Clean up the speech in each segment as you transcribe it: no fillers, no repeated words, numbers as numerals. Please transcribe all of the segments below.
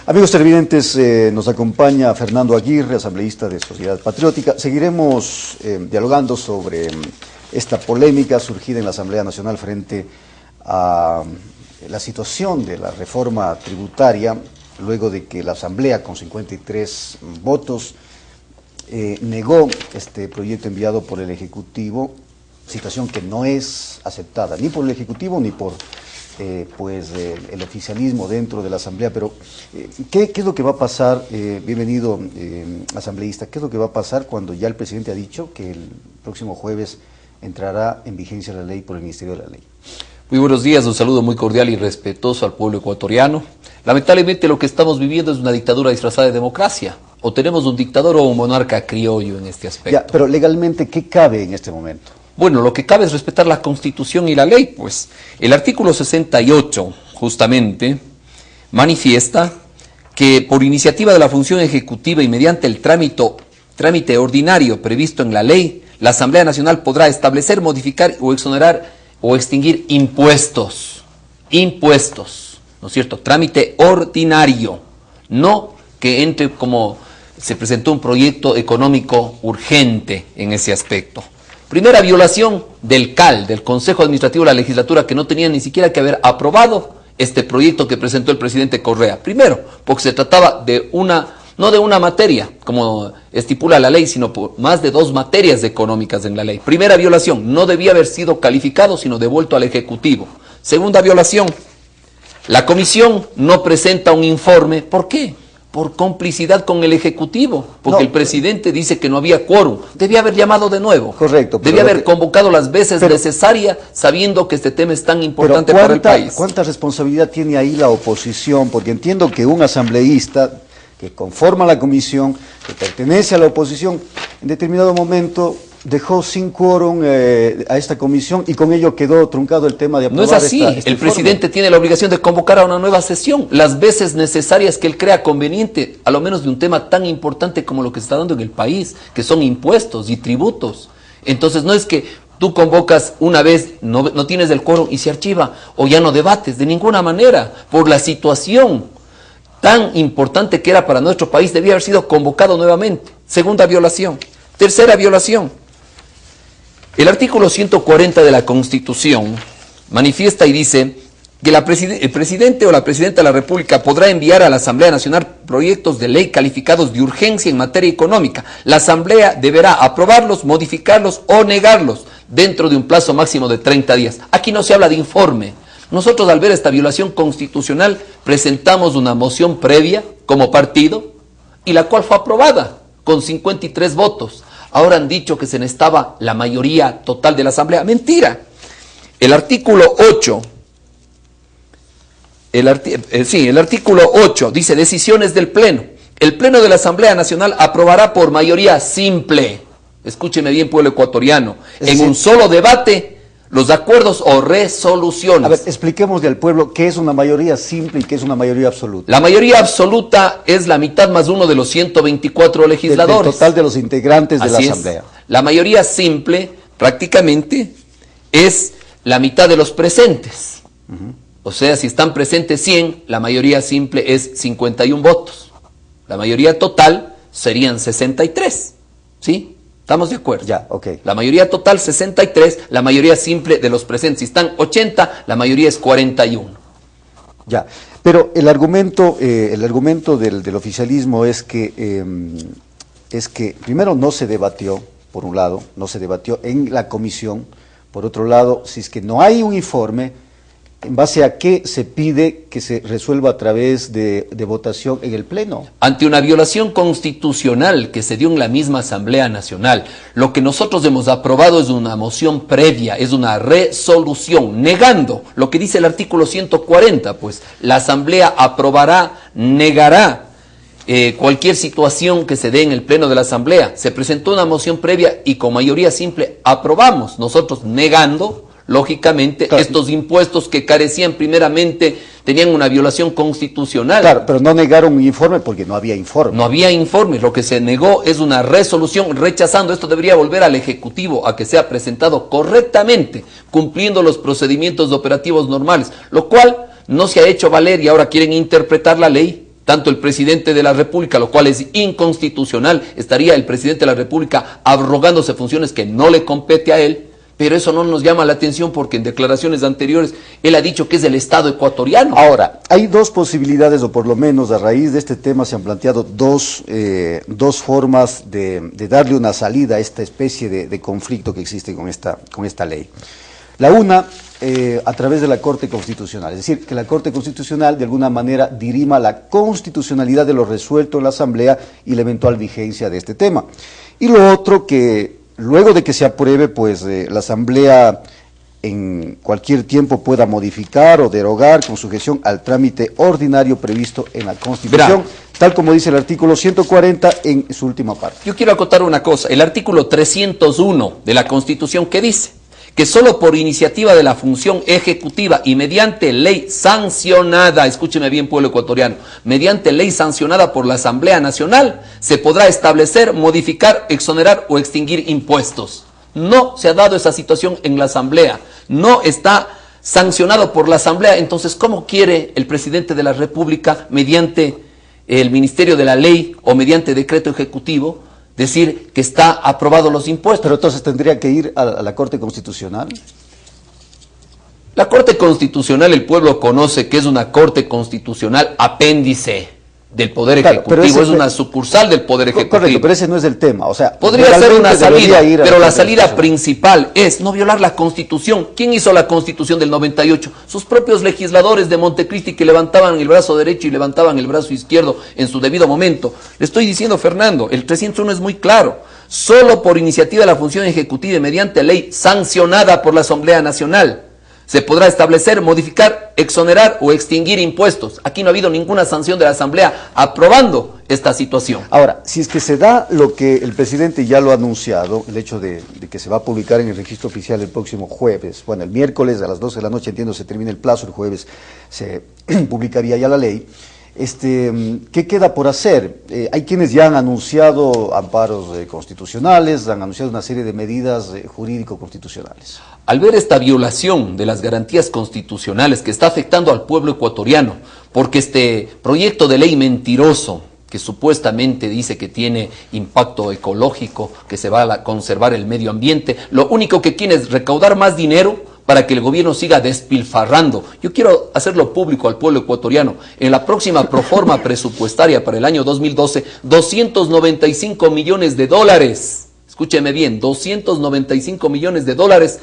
Amigos televidentes, nos acompaña Fernando Aguirre, asambleísta de Sociedad Patriótica. Seguiremos dialogando sobre esta polémica surgida en la Asamblea Nacional frente a la situación de la reforma tributaria, luego de que la Asamblea, con 53 votos, negó este proyecto enviado por el Ejecutivo, situación que no es aceptada ni por el Ejecutivo ni por el oficialismo dentro de la Asamblea. Pero ¿qué es lo que va a pasar? Bienvenido, asambleísta. ¿Qué es lo que va a pasar cuando ya el presidente ha dicho que el próximo jueves entrará en vigencia la ley por el Ministerio de la Ley? Muy buenos días, un saludo muy cordial y respetuoso al pueblo ecuatoriano. Lamentablemente lo que estamos viviendo es una dictadura disfrazada de democracia. O tenemos un dictador o un monarca criollo en este aspecto. Ya, pero legalmente, ¿qué cabe en este momento? Bueno, lo que cabe es respetar la Constitución y la ley, pues. El artículo 68, justamente, manifiesta que por iniciativa de la función ejecutiva y mediante el trámite ordinario previsto en la ley, la Asamblea Nacional podrá establecer, modificar o exonerar o extinguir impuestos. Impuestos, ¿no es cierto? Trámite ordinario, no que entre como se presentó un proyecto económico urgente en ese aspecto. Primera violación del CAL, del Consejo Administrativo de la Legislatura, que no tenía ni siquiera que haber aprobado este proyecto que presentó el presidente Correa. Primero, porque se trataba de no de una materia, como estipula la ley, sino por más de 2 materias económicas en la ley. Primera violación, no debía haber sido calificado, sino devuelto al Ejecutivo. Segunda violación, la Comisión no presenta un informe. ¿Por qué? Por complicidad con el Ejecutivo, porque el presidente dice que no había quórum. Debía haber llamado de nuevo. Correcto. Debía haber convocado las veces necesarias, sabiendo que este tema es tan importante para el país. ¿Cuánta responsabilidad tiene ahí la oposición? Porque entiendo que un asambleísta que conforma la comisión, que pertenece a la oposición, en determinado momento dejó sin quórum a esta comisión y con ello quedó truncado el tema de aprobar. No es así. El presidente tiene la obligación de convocar a una nueva sesión las veces necesarias que él crea conveniente, a lo menos de un tema tan importante como lo que se está dando en el país, que son impuestos y tributos. Entonces no es que tú convocas una vez, no tienes el quórum y se archiva, o ya no debates, de ninguna manera. Por la situación tan importante que era para nuestro país, debía haber sido convocado nuevamente. Segunda violación. Tercera violación. El artículo 140 de la Constitución manifiesta y dice que el presidente o la presidenta de la República podrá enviar a la Asamblea Nacional proyectos de ley calificados de urgencia en materia económica. La Asamblea deberá aprobarlos, modificarlos o negarlos dentro de un plazo máximo de 30 días. Aquí no se habla de informe. Nosotros, al ver esta violación constitucional, presentamos una moción previa como partido y la cual fue aprobada con 53 votos. Ahora han dicho que se necesitaba la mayoría total de la Asamblea. Mentira. El artículo 8, el artículo 8 dice decisiones del Pleno. El Pleno de la Asamblea Nacional aprobará por mayoría simple, escúcheme bien, pueblo ecuatoriano, en un solo debate los acuerdos o resoluciones. A ver, expliquémosle al pueblo qué es una mayoría simple y qué es una mayoría absoluta. La mayoría absoluta es la mitad más uno de los 124 legisladores. Del total de los integrantes de la Asamblea. La mayoría simple, prácticamente, es la mitad de los presentes. O sea, si están presentes 100, la mayoría simple es 51 votos. La mayoría total serían 63. ¿Sí? ¿Estamos de acuerdo? Ya, ok. La mayoría total 63, la mayoría simple de los presentes. Si están 80, la mayoría es 41. Ya, pero el argumento del oficialismo es que primero no se debatió, por un lado, no se debatió en la comisión. Por otro lado, si es que no hay un informe, ¿en base a qué se pide que se resuelva a través de votación en el Pleno? Ante una violación constitucional que se dio en la misma Asamblea Nacional, lo que nosotros hemos aprobado es una moción previa, es una resolución, negando lo que dice el artículo 140, pues la Asamblea aprobará, negará cualquier situación que se dé en el Pleno de la Asamblea. Se presentó una moción previa y con mayoría simple aprobamos, nosotros negando, lógicamente, claro, estos impuestos que carecían primeramente, tenían una violación constitucional. Claro, pero no negaron un informe porque no había informe. No había informe, lo que se negó es una resolución rechazando. Esto debería volver al Ejecutivo a que sea presentado correctamente, cumpliendo los procedimientos operativos normales, lo cual no se ha hecho valer y ahora quieren interpretar la ley tanto el presidente de la República, lo cual es inconstitucional, estaría el presidente de la República abrogándose funciones que no le compete a él, pero eso no nos llama la atención porque en declaraciones anteriores él ha dicho que es el Estado ecuatoriano. Ahora, hay dos posibilidades, o por lo menos a raíz de este tema se han planteado dos formas de darle una salida a esta especie de conflicto que existe con esta ley. La una, a través de la Corte Constitucional, es decir, que la Corte Constitucional de alguna manera dirima la constitucionalidad de lo resuelto en la Asamblea y la eventual vigencia de este tema. Y lo otro, que luego de que se apruebe, pues la Asamblea en cualquier tiempo pueda modificar o derogar con sujeción al trámite ordinario previsto en la Constitución, tal como dice el artículo 140 en su última parte. Yo quiero acotar una cosa, el artículo 301 de la Constitución, ¿qué dice? Que solo por iniciativa de la función ejecutiva y mediante ley sancionada, escúcheme bien pueblo ecuatoriano, mediante ley sancionada por la Asamblea Nacional, se podrá establecer, modificar, exonerar o extinguir impuestos. No se ha dado esa situación en la Asamblea, no está sancionado por la Asamblea, entonces ¿cómo quiere el presidente de la República, mediante el Ministerio de la Ley o mediante decreto ejecutivo, decir que está aprobado los impuestos? Pero entonces tendría que ir a la Corte Constitucional. La Corte Constitucional, el pueblo conoce que es una Corte Constitucional apéndice del Poder Ejecutivo, es una sucursal del Poder Ejecutivo. Correcto, pero ese no es el tema, o sea... Podría ser una salida, pero la salida principal es no violar la Constitución. ¿Quién hizo la Constitución del 98? Sus propios legisladores de Montecristi, que levantaban el brazo derecho y levantaban el brazo izquierdo en su debido momento. Le estoy diciendo, Fernando, el 301 es muy claro. Solo por iniciativa de la función ejecutiva y mediante ley sancionada por la Asamblea Nacional se podrá establecer, modificar, exonerar o extinguir impuestos. Aquí no ha habido ninguna sanción de la Asamblea aprobando esta situación. Ahora, si es que se da lo que el presidente ya lo ha anunciado, el hecho de que se va a publicar en el registro oficial el próximo jueves, bueno, el miércoles a las 12 de la noche, entiendo, se termina el plazo, el jueves se publicaría ya la ley. ¿Qué queda por hacer? Hay quienes ya han anunciado amparos constitucionales, han anunciado una serie de medidas jurídico-constitucionales. Al ver esta violación de las garantías constitucionales que está afectando al pueblo ecuatoriano, porque este proyecto de ley mentiroso, que supuestamente dice que tiene impacto ecológico, que se va a conservar el medio ambiente, lo único que quiere es recaudar más dinero para que el gobierno siga despilfarrando. Yo quiero hacerlo público al pueblo ecuatoriano. En la próxima proforma presupuestaria para el año 2012, 295 millones de dólares, escúcheme bien, 295 millones de dólares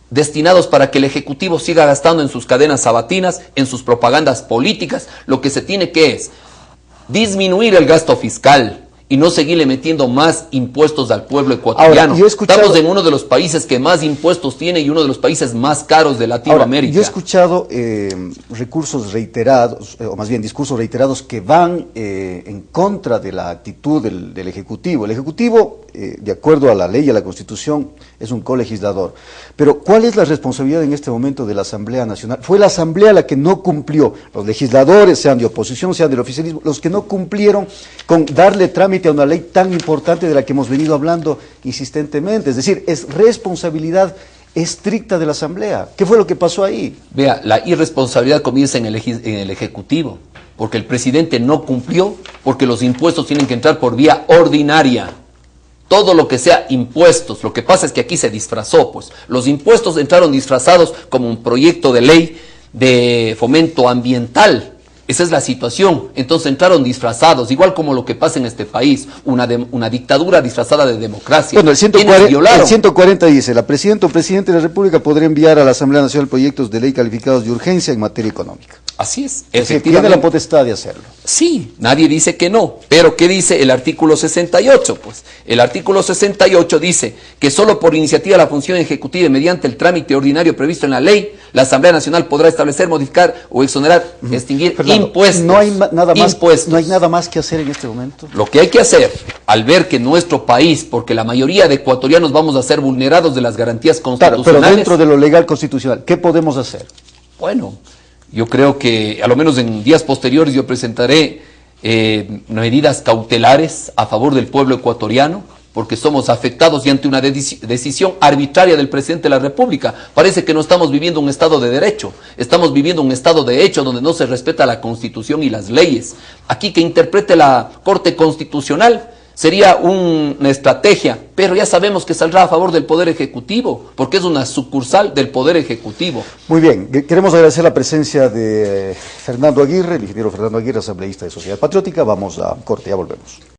destinados para que el Ejecutivo siga gastando en sus cadenas sabatinas, en sus propagandas políticas. Lo que se tiene que es disminuir el gasto fiscal y no seguirle metiendo más impuestos al pueblo ecuatoriano. Ahora, estamos en uno de los países que más impuestos tiene y uno de los países más caros de Latinoamérica. Yo he escuchado recursos reiterados, o más bien discursos reiterados que van en contra de la actitud del Ejecutivo. El Ejecutivo, de acuerdo a la ley y a la Constitución, es un colegislador. Pero ¿cuál es la responsabilidad en este momento de la Asamblea Nacional? Fue la Asamblea la que no cumplió. Los legisladores, sean de oposición, sean del oficialismo, los que no cumplieron con darle trámite a una ley tan importante de la que hemos venido hablando insistentemente. Es decir, es responsabilidad estricta de la Asamblea. ¿Qué fue lo que pasó ahí? Vea, la irresponsabilidad comienza en el Ejecutivo, porque el presidente no cumplió, porque los impuestos tienen que entrar por vía ordinaria. Todo lo que sea impuestos, lo que pasa es que aquí se disfrazó, pues. Los impuestos entraron disfrazados como un proyecto de ley de fomento ambiental. Esa es la situación. Entonces entraron disfrazados, igual como lo que pasa en este país, una dictadura disfrazada de democracia. Bueno, el 140 dice, la presidenta o presidente de la República podrá enviar a la Asamblea Nacional proyectos de ley calificados de urgencia en materia económica. Así es, efectivamente. Tiene la potestad de hacerlo. Sí, nadie dice que no, pero ¿qué dice el artículo 68? Pues el artículo 68 dice que solo por iniciativa de la función ejecutiva y mediante el trámite ordinario previsto en la ley, la Asamblea Nacional podrá establecer, modificar o exonerar, extinguir impuestos. No hay nada más que hacer en este momento. Lo que hay que hacer, al ver que nuestro país, porque la mayoría de ecuatorianos vamos a ser vulnerados de las garantías constitucionales. Claro, pero dentro de lo legal constitucional, ¿qué podemos hacer? Bueno, yo creo que a lo menos en días posteriores yo presentaré medidas cautelares a favor del pueblo ecuatoriano porque somos afectados y ante una decisión arbitraria del presidente de la República. Parece que no estamos viviendo un Estado de Derecho, estamos viviendo un Estado de Hecho donde no se respeta la Constitución y las leyes. Aquí que interprete la Corte Constitucional sería una estrategia, pero ya sabemos que saldrá a favor del Poder Ejecutivo, porque es una sucursal del Poder Ejecutivo. Muy bien, queremos agradecer la presencia de Fernando Aguirre, el ingeniero Fernando Aguirre, asambleísta de Sociedad Patriótica. Vamos a corte, ya volvemos.